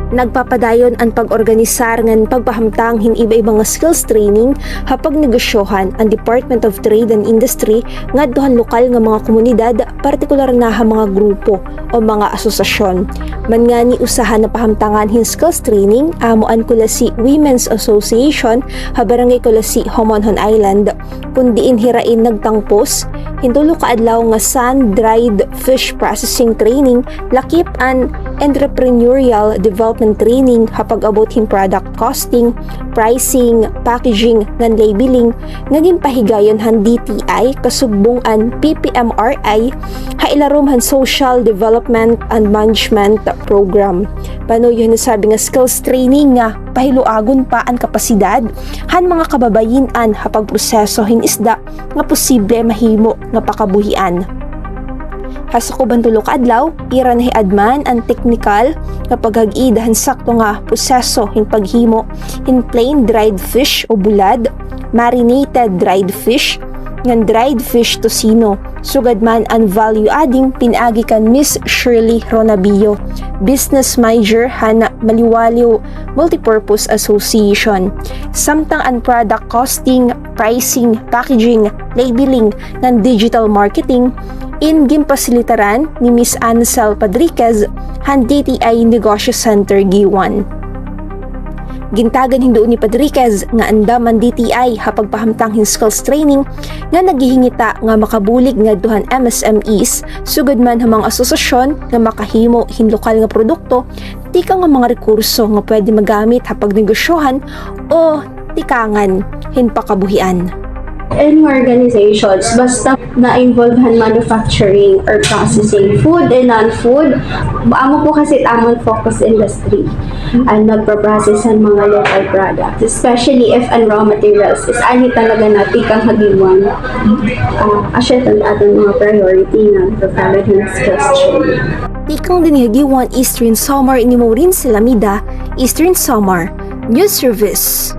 Nagpapadayon ang pag-organisar ng pagpahamtang hin iba-ibang skills training hapag negosyohan ang Department of Trade and Industry ngadtohan lokal nga mga komunidad, partikular na mga grupo o mga asosasyon. Man nga ni usahan na pahamtangan hin skills training, amuan kula si Women's Association ha barangay kula si Homonhon Island, kundi inhirain nagtangpos hintulo ka adlaw nga sun-dried fish processing training, lakip an entrepreneurial development training hapag abot hin product costing, pricing, packaging, ngan labeling, ngaging pahigayon han DTI kasubong an PPMRI ha ilarom han Social Development and Management Program. Panuyo na sabi nga skills training nga pahiluagon pa ang kapasidad han mga kababayin-an hapag proseso hin isda nga posible mahimo nga pakabuhian. Hasakuban tulo ka adlaw, ira na hiadman ang technical nga paghag-id han sakto nga proseso hin paghimo hin plain dried fish o bulad, marinated dried fish, ngan dried fish tocino. Sugad man ang value adding pinagi kan Miss Shirley Ronabio, Business Manager han Maliwaliw Multipurpose Association. Samtang ang product costing, pricing, packaging, labeling, ngan digital marketing gimpasilitaran ni Miss Ansel Padriquez han DTI Negosyo Center Giwan. Gintagan hindoon ni Padriquez nga andam ang DTI hapag pahamtang hin skills training nga naghihingita nga makabulig nga duhan MSMEs sugad man ha mga asosasyon nga makahimo hin lokal nga produkto, tika nga mga rekurso nga pwede magamit hapag negosyohan o tikangan hin pakabuhian. Any organizations basta na-involvehan manufacturing or processing, food and non-food, amo po kasi tamang focus industry ang nagpa-process ng mga local products, especially if ang raw materials is ani talaga natin kang hagiwan. Asya ang atong mga priority na pagkaroon ng skills training. Tikang dinihagiwan Eastern Samar ni Maureen Salamida, Eastern Samar News Service.